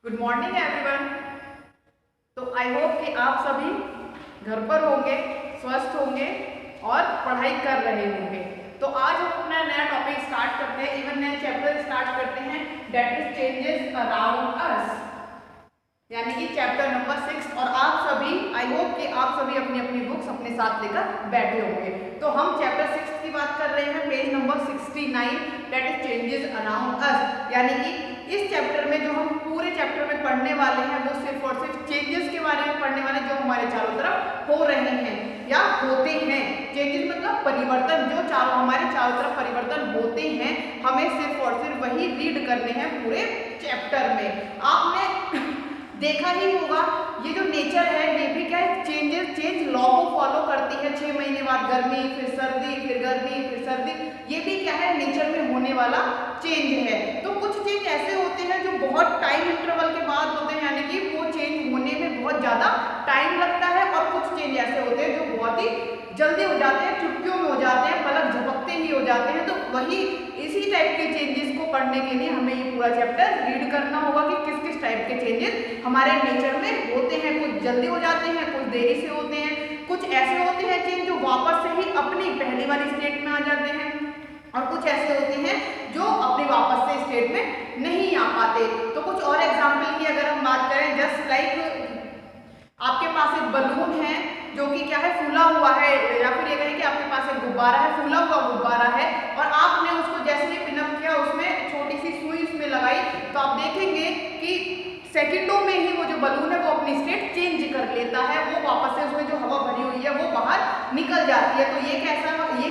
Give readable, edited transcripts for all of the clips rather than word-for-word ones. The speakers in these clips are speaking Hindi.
Good morning everyone. तो आई होप कि आप सभी घर पर होंगे, स्वस्थ होंगे और पढ़ाई कर रहे होंगे। तो आज हम अपना नया टॉपिक स्टार्ट करते हैं, इवन नया चैप्टर स्टार्ट करते हैं, that is changes around us, यानी कि चैप्टर नंबर 6। और आप सभी, आई होप कि आप सभी अपनी अपनी बुक्स अपने साथ लेकर बैठे होंगे। तो हम चैप्टर 6 की बात कर रहे हैं, page number 69, that is changes around us. यानी कि इस चैप्टर में जो हम पूरे चैप्टर में पढ़ने वाले हैं वो सिर्फ और सिर्फ चेंजेस के बारे में पढ़ने वाले, जो हमारे चारों तरफ हो रहे हैं या होते हैं। चेंजेस मतलब परिवर्तन, जो हमारे चारों तरफ परिवर्तन होते हैं, हमें सिर्फ और सिर्फ वही रीड करने हैं पूरे चैप्टर में। आपने देखा ही होगा ये जो नेचर है ये भी क्या है, चेंज लॉ को फॉलो करती है। 6 महीने बाद गर्मी, फिर सर्दी, फिर गर्मी, फिर सर्दी, ये भी क्या है, नेचर में होने वाला चेंज है। तो कुछ चेंज ऐसे होते हैं जो बहुत टाइम इंटरवल के बाद होते हैं, यानी कि वो चेंज होने में बहुत ज़्यादा टाइम लगता है। और कुछ चेंज ऐसे होते हैं जो बहुत ही जल्दी हो जाते हैं, चुटकियों में हो जाते हैं, पलक झपकते ही हो जाते हैं। तो वही इसी टाइप के चेंजेस को पढ़ने के लिए हमें ये पूरा चैप्टर रीड करना होगा कि किस किस टाइप के चेंजेस हमारे नेचर में होते हैं। कुछ जल्दी हो जाते हैं, कुछ देरी से होते हैं, कुछ ऐसे होते हैं चेंज जो वापस से ही अपनी पहली वाली स्टेट में आ जाते हैं, और कुछ ऐसे होते हैं जो अपने वापस से स्टेट में नहीं आ पाते। तो कुछ और एग्जाम्पल की अगर हम बात करें, जस्ट लाइक आपके पास एक बलून है जो कि क्या है, फूला हुआ है, या फिर ये कहें कि आपके पास एक गुब्बारा है, फूला हुआ गुब्बारा है, और आपने उसको जैसे ही पिनअप किया, उसमें छोटी सी सुई उसमें लगाई, तो आप देखेंगे कि सेकंडों में ही वो जो बलून है वो अपनी स्टेट चेंज कर लेता है। वो वापस से उसमें जो हवा भरी हुई है वो बाहर निकल जाती है। तो ये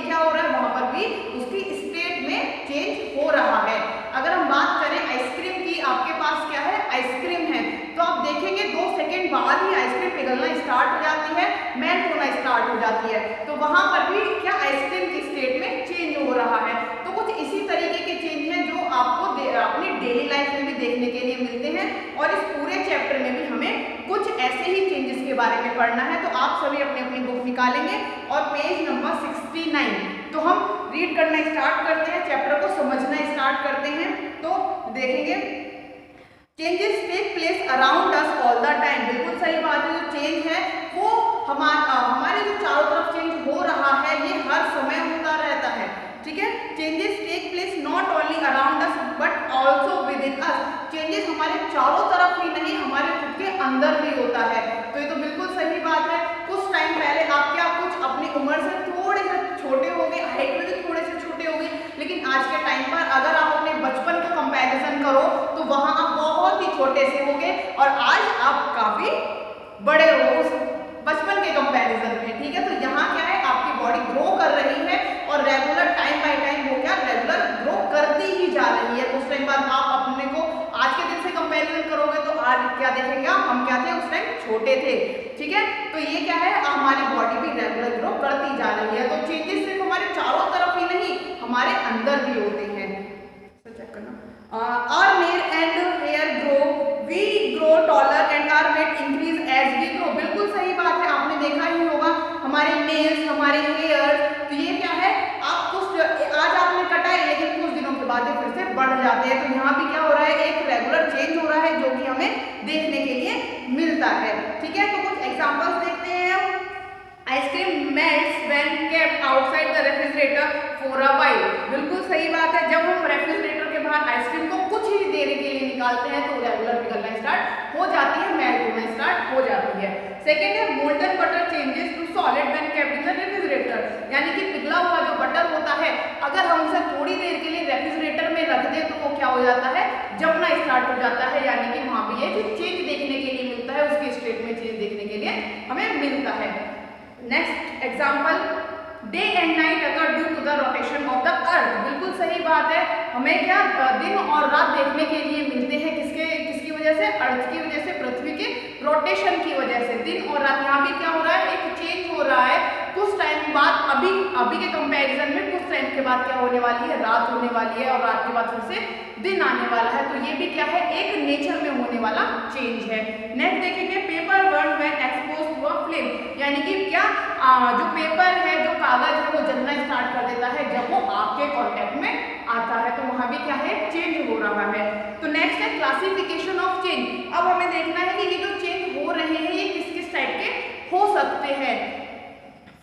क्या हो रहा है, वहां पर भी उसकी स्टेट में चेंज हो रहा है। अगर हम बात करें आइसक्रीम की, आपके पास क्या है, आइसक्रीम है, तो आप देखेंगे 2 सेकंड बाद ही आइसक्रीम पिघलना स्टार्ट हो जाती है, मेल्ट होना स्टार्ट हो जाती है। तो वहां पर भी क्या, आइसक्रीम की स्टेट में चेंज हो रहा है। तो कुछ इसी तरीके के चेंज हैं जो आपको अपनी डेली लाइफ में भी देखने के लिए मिलते हैं, और इस पूरे चैप्टर में भी हमें कुछ ऐसे ही चेंजेस के बारे में पढ़ना है। तो आप सभी अपनी अपनी बुक निकालेंगे और पेज नंबर 69, तो हम रीड करना स्टार्ट करते हैं, चैप्टर को समझना स्टार्ट करते हैं। तो देखेंगे, changes take place around us all the time. बिल्कुल सही बात है, जो चेंज है वो हमारे जो चारों तरफ चेंज हो रहा है ये हर समय होता रहता है, ठीक है। Changes take place not only around us but also within us. Changes हमारे चारों तरफ ही नहीं, हमारे खुद के अंदर भी होता है। तो ये तो बिल्कुल सही बात है। कुछ टाइम पहले आप क्या, कुछ अपनी उम्र से थोड़े से छोटे हो गए, हाइट में भी थोड़े से छोटे हो गए, लेकिन आज के टाइम पर अगर आप अपने बचपन का कंपैरिजन करो तो वहां आप बहुत ही छोटे से हो गए, और आज आप काफी बड़े हो उस बचपन के कंपैरिजन में, ठीक है। तो यहाँ क्या है, आपकी बॉडी ग्रो कर रही है, और रेगुलर टाइम बाय टाइम वो क्या, रेगुलर ग्रो करती ही जा रही है। तो उस टाइम बाद आप अपने को आज के दिन से कंपैरिजन करोगे तो आज क्या देखेंगे आप, हम क्या थे उस टाइम, छोटे थे, ठीक है। तो ये क्या है, हमारी बॉडी भी रेगुलर ग्रो करती जा रही है। तो चेंजेस सिर्फ हमारे चारों तरफ ही नहीं, हमारे अंदर भी होते हैं। चेक करना, our nail and hair grow, we grow taller and our weight increase as we grow। बिल्कुल सही बात है, आपने देखा ही होगा हमारे नेल्स, हमारे हेयर, तो ये क्या है, आप कुछ आज आपने कटाए लेकिन कुछ दिनों के बाद ये फिर से बढ़ जाते हैं। तो यहाँ भी क्या हो रहा है, एक रेगुलर चेंज हो रहा है जो कि हमें देखने के लिए मिलता है, ठीक है। तो कुछ एग्जांपल्स देखते हैं हम। Ice cream melts when kept outside the refrigerator for a while. बिल्कुल सही बात है, जब हम रेफ्रिजरेटर के बाहर आइसक्रीम को कुछ ही देर के लिए निकालते हैं तो रेगुलर पिघलना स्टार्ट हो जाती है, मेल्ट होना स्टार्ट हो जाती है। सेकेंड है, molten butter changes to solid when kept in the refrigerator. यानी कि पिघला हुआ जो बटर होता है, अगर हम उसे थोड़ी देर के लिए रेफ्रिजरेटर में रख दें तो वो क्या हो जाता है, जमना स्टार्ट हो जाता है। यानी कि वहां भी ये चेंज देखने के लिए मिलता है, उसकी स्टेट में चेंज देखने के लिए हमें मिलता है। Next example, day and night अगर due to the rotation of the earth. बिल्कुल सही बात है, हमें क्या दिन और रात देखने के लिए मिलते हैं, किसकी वजह से, अर्थ की वजह से, पृथ्वी के रोटेशन की वजह से। दिन और रात, यहाँ भी क्या हो रहा है, एक चेंज हो रहा है। कुछ टाइम बाद अभी के कंपैरिजन में कुछ टाइम के बाद क्या होने वाली है, रात होने वाली है, और रात के बाद फिर से दिन आने वाला है। तो ये भी क्या है, एक नेचर में होने वाला चेंज है। नेक्स्ट देखेंगे, paper burn when exposed to a flame. यानी कि क्या, जो पेपर है, जो कागज है, वो जलना स्टार्ट कर देता है जब वो आग के कांटेक्ट में आता है। तो वहां भी में क्या है, चेंज हो रहा है। तो नेक्स्ट है क्लासिफिकेशन ऑफ चेंज। अब हमें देखना है कि ये जो चेंज हो रहे हैं ये किस किस टाइप के हो सकते हैं।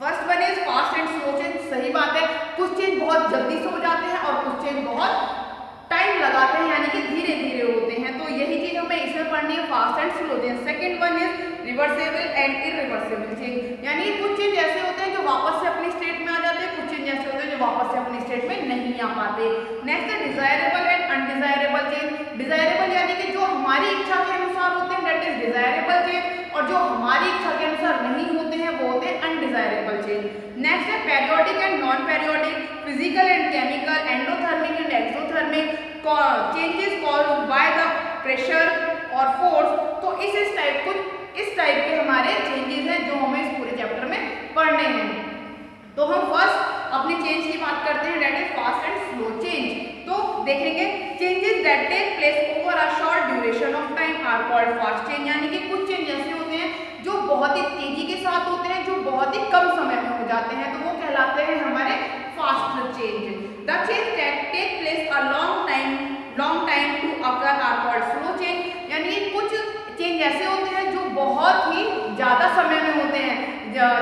First one is fast and slow change. सही बात है, कुछ चेंज बहुत जल्दी से हो जाते हैं और कुछ चेंज बहुत टाइम लगाते हैं, यानी कि धीरे धीरे होते हैं। तो यही चीज हमें इसमें पढ़नी है, fast and slow change. Second one is reversible and irreversible change, यानी कुछ चेंज ऐसे होते हैं जो वापस से अपनी स्टेट में आ जाते हैं, कुछ चेंज ऐसे होते हैं जो वापस से अपनी स्टेट में नहीं आ पाते। नेक्स्ट है desirable and undesirable change. Desirable यानी कि जो हमारी इच्छा के अनुसार होते हैं, दैट इज डिजायरेबल चेंज, और जो हमारी इच्छा के अनुसार नहीं होते हैं वो होते हैं अनडिजायरेबल चेंज। नेक्स्ट है periodic and non periodic, physical and chemical, endothermic and exothermic changes caused by the pressure और फोर्स। तो इस टाइप के हमारे चेंजेस हैं जो हमें इस पूरे चैप्टर में पढ़ने हैं। तो हम फर्स्ट अपने चेंज की बात करते हैं, that is fast and slow change. तो देखेंगे changes that take place over a short duration of time are called fast change, यानी कि कुछ चेंज ऐसे होते हैं जो बहुत ही तेजी के साथ होते हैं, जो बहुत ही कम समय में हो जाते हैं, तो वो कहलाते हैं हमारे fast change. The change that take place a long time to occur are called slow change, यानी कुछ चेंज ऐसे होते हैं जो बहुत ही ज्यादा समय में होते हैं,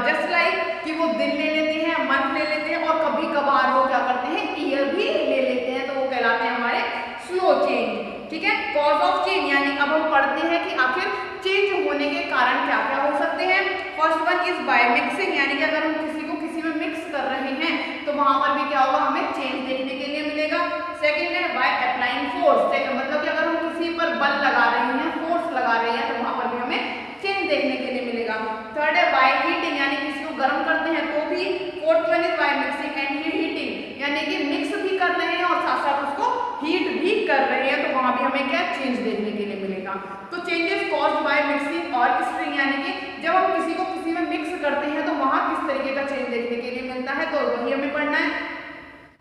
जस्ट लाइक कि वो दिन ले लेते हैं, मंथ ले लेते हैं, और कभी कभार वो क्या करते हैं, ईयर भी ले लेते हैं, तो वो कहलाते हैं हमारे स्लो चेंज। ठीक है, कॉज ऑफ चेंज, यानी अब हम पढ़ते हैं कि आखिर चेंज होने के कारण क्या क्या हो सकते हैं। First one is by mixing, यानी कि अगर हम किसी को किसी में मिक्स कर रहे हैं तो वहां पर भी क्या होगा, हमें चेंज देखने के लिए मिलेगा। सेकेंड है बाय अप्लाइंग फोर्स, मतलब कि अगर हम किसी पर बल लगा रहे हैं, फोर्स लगा रहे हैं, तो वहां पर भी हमें चेंज देखने के लिए मिलेगा। थर्ड है बाय हीटिंग, यानी किसी को गर्म करते हैं तो भी। Fourth one is by mixing and heating, यानी कि मिक्स भी कर रहे हैं और साथ साथ उसको हीट भी कर रहे हैं, तो वहां भी हमें क्या चेंज देखने के लिए मिलेगा। तो चेंजेस कॉज्ड बाय मिक्सिंग और स्टिरिंग, यानी कि जब हम किसी को किसी में मिक्स करते हैं तो वहां किस तरीके का चेंज देखने के लिए मिलता है, तो वही हमें पढ़ना है।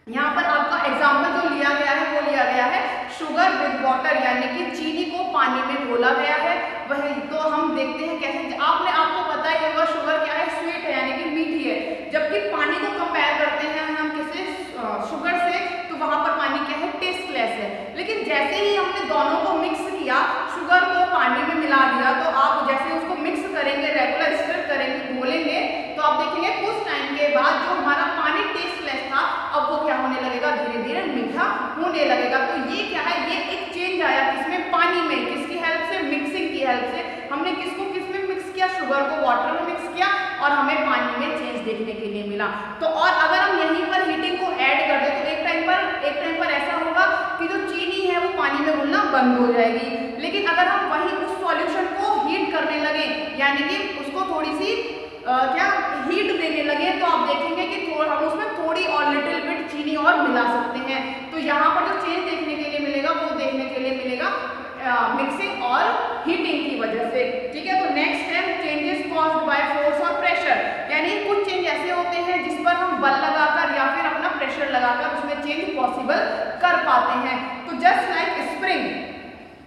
यहाँ पर आपका एग्जाम्पल जो लिया गया है वो लिया गया है शुगर विद वाटर, यानी कि चीनी को पानी में घोला गया है। वही तो हम देखते हैं कैसे, आपको पता ही होगा शुगर क्या है, स्वीट है, यानी कि मीठी है, जबकि पानी को कंपेयर करते हैं हम किसे, शुगर से, तो वहां पर पानी क्या है, टेस्टलेस है। लेकिन जैसे ही हमने दोनों को मिक्स किया, शुगर को पानी में मिला दिया, तो आप जैसे उसको मिक्स करेंगे, रेगुलर स्टर करेंगे, घोलेंगे, तो आप देखेंगे कुछ टाइम के बाद जो हमारा पानी टेस्टलेस था, अब वो क्या होने लगेगा, धीरे धीरे मीठा होने लगेगा। तो ये क्या है, ये एक चेंज आया किसमें, पानी में, किसकी हेल्प से, मिक्सिंग की हेल्प से। हमने किसको किसमें मिक्स किया, शुगर को वाटर में मिक्स किया, और हमें पानी में चेंज देखने के लिए मिला। तो और अगर हम यहीं पर हीटिंग को ऐड कर दें तो एक टाइम पर ऐसा होगा कि जो चीनी है वो पानी में घुलना बंद हो जाएगी। लेकिन अगर हम वही उस सॉल्यूशन को हीट करने लगे, यानी कि उसको थोड़ी सी हीट देने लगे, तो आप देखेंगे कि हम उसमें थोड़ी और लिटिल बिट चीनी और मिला सकते हैं। तो यहाँ पर जो चेंज देखने के लिए मिलेगा वो देखने के लिए मिलेगा मिक्सिंग और हीटिंग की वजह से। ठीक है, तो नेक्स्ट है चेंजेस कॉज्ड बाय फोर्स और प्रेशर, यानी कुछ चेंज ऐसे होते हैं जिस पर हम बल लगाकर या फिर अपना प्रेशर लगाकर उसमें चेंज पॉसिबल कर पाते हैं। तो जस्ट लाइक स्प्रिंग,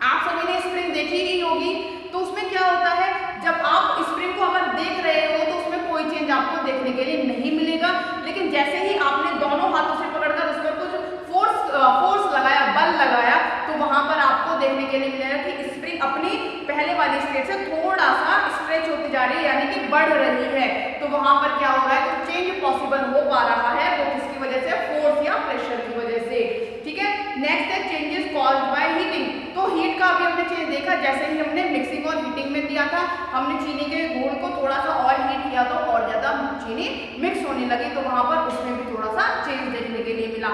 आप सभी ने स्प्रिंग देखी ही होगी, तो उसमें क्या होता है, जब आप स्प्रिंग को अगर देख रहे हो तो उसमें कोई चेंज आपको देखने के लिए नहीं मिलेगा। लेकिन जैसे ही आपने दोनों हाथों से पकड़कर उस पर कुछ फोर्स लगाया, बल लगाया, तो वहां पर आपको देखने के लिए मिलेगा कि स्प्रिंग अपनी पहले वाली स्टेट से थोड़ा सा स्ट्रेच होती जा रही है, यानी कि बढ़ रही है। तो वहां पर क्या हो रहा है, तो चेंज पॉसिबल हो पा रहा है, वो किसकी वजह से, फोर्स या प्रेशर की वजह से। ठीक है, नेक्स्ट है चेंजेस कॉज्ड बाय हीटिंग। तो हीट का भी हमने चेंज देखा, जैसे ही हमने मिक्सिंग और हीटिंग में दिया था, हमने चीनी के घोल को थोड़ा सा और हीट किया तो और ज्यादा चीनी मिक्स होने लगी, तो वहां पर उसमें भी थोड़ा सा चेंज देखने के लिए मिला।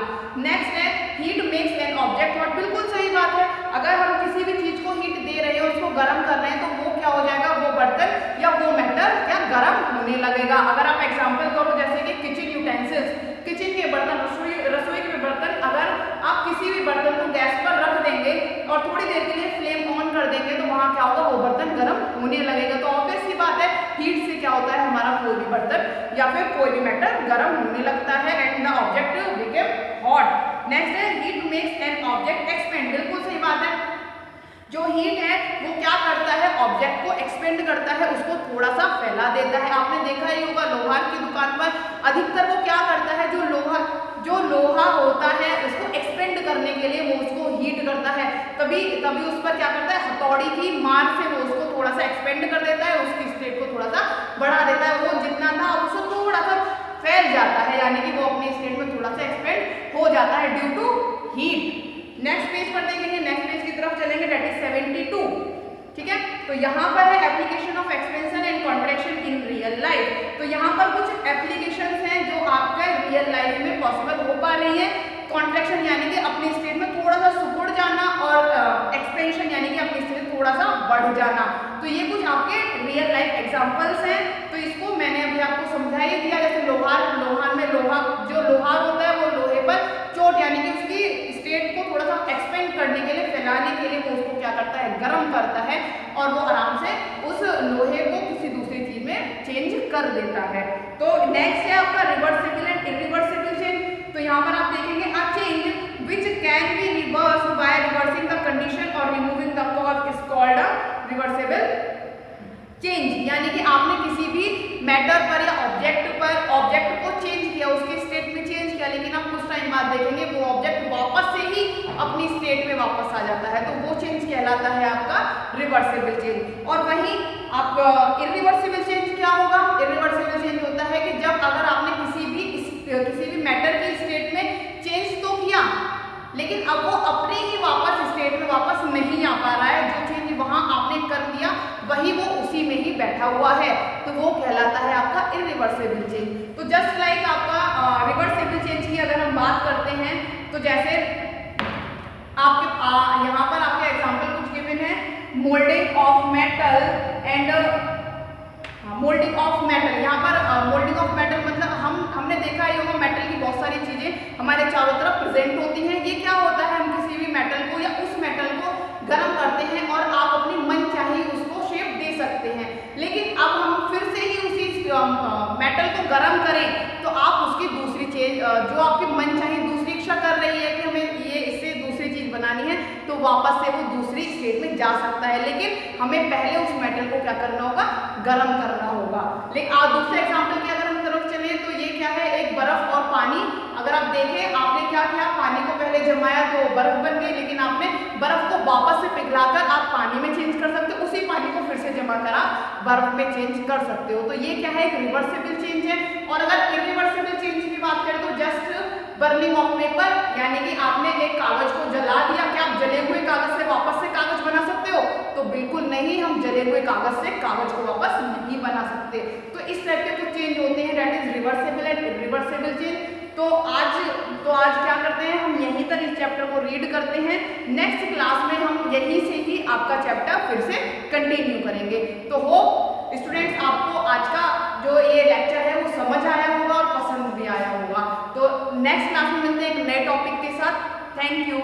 नेक्स्ट है heat makes an object hot, बिल्कुल सही बात है, अगर हम किसी भी चीज को हीट दे रहे हैं, उसको गर्म कर रहे हैं, तो वो क्या हो जाएगा, वो बर्तन या वो मेटल क्या गर्म होने लगेगा। अगर आप एग्जाम्पल करो, जैसे कि किचन यूटेंसिल्स, किचन के बर्तन, रसोई के बर्तन, अगर आप किसी भी बर्तन को गैस पर रख देंगे और थोड़ी देर के लिए फ्लेम ऑन कर देंगे, तो वहां क्या होगा, वो बर्तन गर्म होने लगेगा। तो ऑब्वियस सी बात है, हीट से क्या होता है, हमारा कोई भी बर्तन या फिर कोई भी मेटल गर्म होने लगता है, and the object became hot. Next है heat makes an object expand, बिल्कुल सही बात है, जो हीट है वो क्या करता है, ऑब्जेक्ट को एक्सपेंड करता है, उसको थोड़ा सा फैला देता है। आपने देखा ही होगा लोहार की दुकान पर अधिकतर वो क्या करता है, जो लोहा जो लोहा होता है उसको एक्सपेंड करने के लिए वो उसको हीट करता है, तभी उस पर क्या करता है, हथौड़ी की मार से वो उसको थोड़ा सा एक्सपेंड कर देता है, उसकी स्टेट को थोड़ा सा बढ़ा देता है। वो जितना था अब उसको थोड़ा सा फैल जाता है, यानी कि वो अपनी स्टेट में थोड़ा सा एक्सपेंड हो जाता है due to heat. Next page पर देखेंगे, नेक्स्ट पेज की तरफ चलेंगे, दैट इज 72। ठीक है, तो यहाँ पर है application of expansion and contraction in real life. तो यहाँ पर कुछ एप्लीकेशंस हैं जो आपका रियल लाइफ में पॉसिबल हो पा रही है। कॉन्ट्रैक्शन यानी कि अपनी स्टेट में थोड़ा सा सिकुड़ जाना, और एक्सपेंशन यानी कि अपनी स्टेट में थोड़ा सा बढ़ जाना। तो ये कुछ आपके रियल लाइफ एग्जांपल्स हैं। तो इसको मैंने अभी आपको समझा ही दिया, जैसे लोहार में जो लोहार होता है वो लोहे पर चोट यानी कि उसकी स्टेट को थोड़ा सा एक्सपेंड करने के लिए, फैलाने के लिए वो उसको क्या करता है, गर्म करता है, और वो आराम से उस लोहे को किसी दूसरी चीज में चेंज कर देता है। तो नेक्स्ट है आपका रिवर्सिबल एंड इरिवर्सिबल चेंज। तो यहाँ पर आप देखेंगे a change which can be reversed by reversing the condition or removing the cause is called a reversible change. यानी कि आपने किसी भी मैटर पर या ऑब्जेक्ट को चेंज किया, उसके स्टेट में चेंज किया, लेकिन आप कुछ टाइम बाद देखेंगे वो ऑब्जेक्ट वापस से ही अपनी स्टेट में वापस आ जाता है, तो वो चेंज कहलाता है आपका रिवर्सिबल चेंज। और वहीं आप इरिवर्सिबल चेंज क्या होगा? इरिवर्सिबल चेंज होता है कि जब अगर आपने किसी भी मैटर की स्टेट में चेंज तो किया, लेकिन अब वो अपने ही वापस स्टेट में वापस नहीं आ पा रहा है, जो चेंज वहां आपने कर दिया वही वो उसी में ही बैठा हुआ है, तो वो कहलाता है आपका इरिवर्सिबल चेंज। तो जस्ट लाइक आपका रिवर्सिबल चेंज की अगर हम बात करते हैं, तो जैसे आपके यहाँ पर आपके एग्जांपल कुछ गिवन है, moulding of metal and moulding of metal. यहाँ पर मोल्डिंग ऑफ मेटल मतलब हमने देखा ही होगा, मेटल की बहुत सारी चीजें हमारे चारों तरफ प्रेजेंट होती हैं। ये क्या होता है, हम किसी भी मेटल को या उस मेटल को गर्म करते हैं और आप अपनी मन चाहिए उसको शेप दे सकते हैं, लेकिन अब हम फिर से ही उसी मेटल को गर्म करें तो आप उसकी दूसरी चीज जो आपकी मन चाहिए दूसरी इच्छा कर रही है कि हमें ये इससे दूसरी चीज बनानी है, तो वापस से वो दूसरी स्टेट में जा सकता है, लेकिन हमें पहले उस मेटल को क्या करना होगा, गर्म करना होगा। लेकिन दूसरे एग्जाम्पल की अगर हम तरफ चले तो ये क्या है, एक बर्फ और पानी। अगर आप देखें आपने क्या किया, पानी को पहले जमाया तो बर्फ बन गई, लेकिन आपने बर्फ को वापस से पिघलाकर आप पानी में चेंज कर सकते हो, उसी पानी को फिर से जमा कर आप बर्फ में चेंज कर सकते हो। तो ये क्या है, एक रिवर्सिबल चेंज है। और अगर इरिवर्सिबल चेंज की बात करें तो जस्ट बर्निंग ऑफ पेपर, यानी कि आपने एक कागज को जला दिया, क्या आप जले हुए कागज से वापस से कागज बना सकते हो? तो बिल्कुल नहीं, हम जले हुए कागज से कागज को वापस नहीं बना सकते। तो इस टाइप के कुछ चेंज होते हैं, that is reversible and irreversible change. तो आज क्या करते हैं, हम यहीं तक इस चैप्टर को रीड करते हैं। नेक्स्ट क्लास में हम यहीं से ही आपका चैप्टर फिर से कंटिन्यू करेंगे। तो होप स्टूडेंट्स आपको आज का जो ये लेक्चर है वो समझ आया होगा और पसंद भी आया होगा। तो नेक्स्ट क्लास में मिलते हैं एक नए टॉपिक के साथ। Thank you.